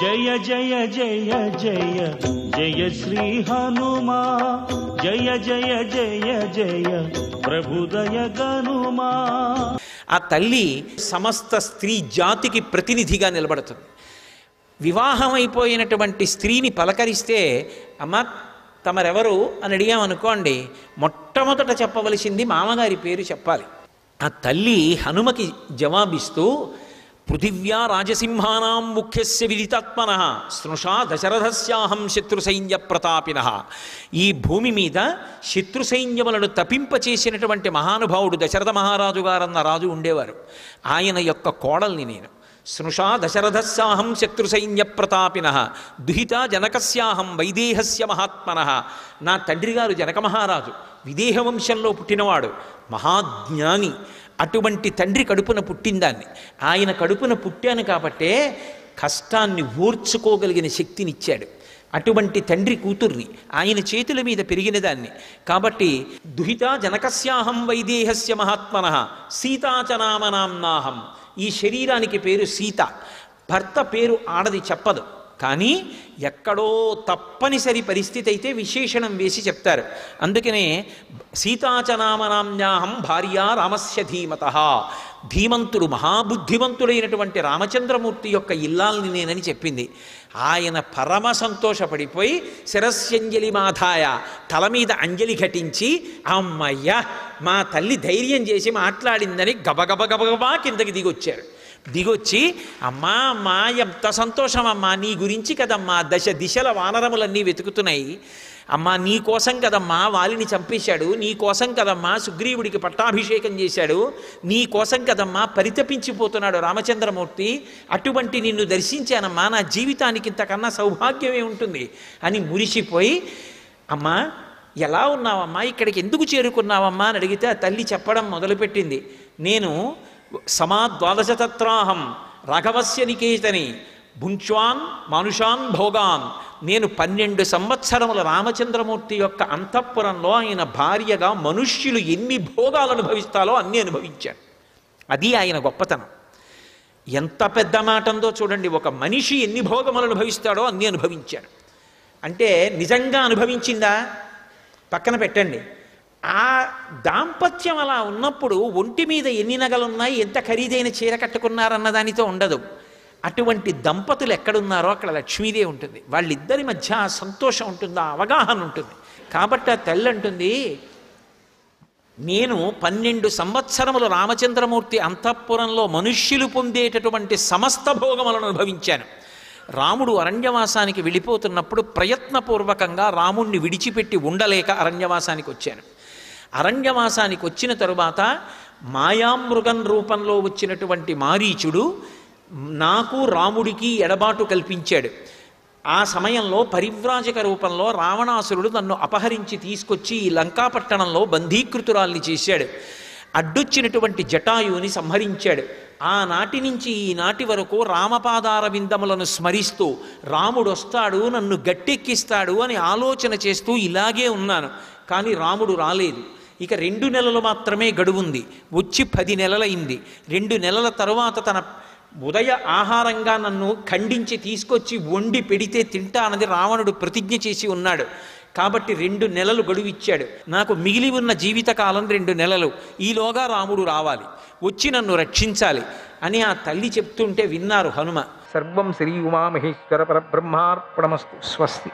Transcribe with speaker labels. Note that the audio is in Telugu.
Speaker 1: జయ జయ జయ జయ జయ శ్రీ హనుమా, జయ జయ జయ జయ ప్రభుదయ గనుమా.
Speaker 2: ఆ తల్లి సమస్త స్త్రీ జాతికి ప్రతినిధిగా నిలబడుతుంది. వివాహమైపోయినటువంటి స్త్రీని పలకరిస్తే అమ్మ తమరెవరు అని అడిగామనుకోండి, మొట్టమొదట చెప్పవలసింది మామగారి పేరు చెప్పాలి. ఆ తల్లి హనుమకి జవాబిస్తూ పృథివ్యా రాజసింహానాం ముఖ్యస్య విదితాత్మనః స్నుషా దశరథస్యాహం శత్రుసైన్య ప్రతాపినః. ఈ భూమి మీద శత్రుసైన్యములను తపింపచేసినటువంటి మహానుభావుడు దశరథ మహారాజు గారన్న రాజు ఉండేవారు. ఆయన యొక్క కోడల్ని నేను. స్నుషా దశరథస్యాహం శత్రుసైన్య ప్రతాపినః దుహిత జనకస్యాహం వైదేహస్య మహాత్మనః. నా తండ్రి గారు జనక మహారాజు, విదేహ వంశంలో పుట్టినవాడు, మహాజ్ఞాని. అటువంటి తండ్రి కడుపున పుట్టిందాన్ని. ఆయన కడుపున పుట్టాను కాబట్టే కష్టాన్ని ఓర్చుకోగలిగిన శక్తినిచ్చాడు. అటువంటి తండ్రి కూతుర్ని, ఆయన చేతుల మీద పెరిగిన దాన్ని. కాబట్టి దుహిత జనకస్యాహం వైదేహస్య మహాత్మనః సీతాచనామనాంనాహం. ఈ శరీరానికి పేరు సీత, భర్త పేరు ఆడది చెప్పదు. కానీ ఎక్కడో తప్పనిసరి పరిస్థితి అయితే విశేషణం వేసి చెప్తారు. అందుకనే సీతాచనామనామ్యాహం భార్య రామస్య ధీమతః. ధీమంతుడు మహాబుద్ధిమంతుడైనటువంటి రామచంద్రమూర్తి యొక్క ఇల్లాల్ని నేనని చెప్పింది. ఆయన పరమ సంతోషపడిపోయి శిరస్యంజలి మాధాయ, తల మీద అంజలి ఘటించి, అమ్మయ్య మా తల్లి ధైర్యం చేసి మాట్లాడిందని గబగబ గబగబా కిందకి దిగొచ్చారు. దిగొచ్చి అమ్మా అమ్మా ఎంత సంతోషం అమ్మా, నీ గురించి కదమ్మా దశ దిశల వానరములన్నీ వెతుకుతున్నాయి. అమ్మా నీ కోసం కదమ్మా వాలిని చంపేశాడు, నీ కోసం కదమ్మా సుగ్రీవుడికి పట్టాభిషేకం చేశాడు, నీ కోసం కదమ్మా పరితపించిపోతున్నాడు రామచంద్రమూర్తి. అటువంటి నిన్ను దర్శించానమ్మా, నా జీవితానికి ఇంతకన్నా సౌభాగ్యమే ఉంటుంది అని మురిసిపోయి, అమ్మా ఎలా ఉన్నావమ్మా, ఇక్కడికి ఎందుకు చేరుకున్నావమ్మా అని అడిగితే ఆ తల్లి చెప్పడం మొదలుపెట్టింది. నేను సమాద్వాదశతత్రాహం రాఘవస్య నికేతని భుంచ్వాన్ మానుషాన్ భోగాన్. నేను 12 సంవత్సరముల రామచంద్రమూర్తి యొక్క అంతఃపురంలో ఆయన భార్యగా మనుష్యులు ఎన్ని భోగాలు అనుభవిస్తాలో అన్నీ అనుభవించాడు. అది ఆయన గొప్పతనం. ఎంత పెద్ద మాట ఉందో చూడండి. ఒక మనిషి ఎన్ని భోగములు అనుభవిస్తాడో అన్నీ అనుభవించాడు. అంటే నిజంగా అనుభవించిందా పక్కన పెట్టండి. ఆ దాంపత్యం అలా ఉన్నప్పుడు ఒంటి మీద ఎన్ని నగలున్నాయి, ఎంత ఖరీదైన చీర కట్టుకున్నారన్న దానితో ఉండదు. అటువంటి దంపతులు ఎక్కడున్నారో అక్కడ లక్ష్మీదేవి ఉంటుంది. వాళ్ళిద్దరి మధ్య ఆ సంతోషం ఉంటుంది, ఆ అవగాహన ఉంటుంది. కాబట్టి ఆ తల్లి అంటుంది, నేను 12 సంవత్సరములు రామచంద్రమూర్తి అంతఃపురంలో మనుష్యులు పొందేటటువంటి సమస్త భోగములను అనుభవించాను. రాముడు అరణ్యవాసానికి వెళ్ళిపోతున్నప్పుడు ప్రయత్నపూర్వకంగా రాముణ్ణి విడిచిపెట్టి ఉండలేక అరణ్యవాసానికి వచ్చాను. అరణ్యవాసానికి వచ్చిన తరువాత మాయామృగం రూపంలో వచ్చినటువంటి మారీచుడు నాకు రాముడికి ఎడబాటు కల్పించాడు. ఆ సమయంలో పరివ్రాజక రూపంలో రావణాసురుడు నన్ను అపహరించి తీసుకొచ్చి ఈ లంకాపట్టణంలో బంధీకృతురాల్ని చేశాడు. అడ్డొచ్చినటువంటి జటాయువుని సంహరించాడు. ఆనాటి నుంచి ఈనాటి వరకు రామపాదార విందములను స్మరిస్తూ రాముడు వస్తాడు నన్ను గట్టెక్కిస్తాడు అని ఆలోచన చేస్తూ ఇలాగే ఉన్నాను. కానీ రాముడు రాలేదు. ఇక 2 నెలలు మాత్రమే గడువుంది. వచ్చి 10 నెలలైంది. 2 నెలల తరువాత తన ఉదయ ఆహారంగా నన్ను ఖండించి తీసుకొచ్చి వండి పెడితే తింటానని రావణుడు ప్రతిజ్ఞ చేసి ఉన్నాడు. కాబట్టి 2 నెలలు గడువిచ్చాడు. నాకు మిగిలి ఉన్న జీవితకాలం 2 నెలలు. ఈలోగా రాముడు రావాలి, వచ్చి నన్ను రక్షించాలి అని ఆ తల్లి చెప్తుంటే విన్నారు హనుమ. సర్వం శ్రీ ఉమామహేశ్వర పరబ్రహ్మార్పణమస్తు. స్వస్తి.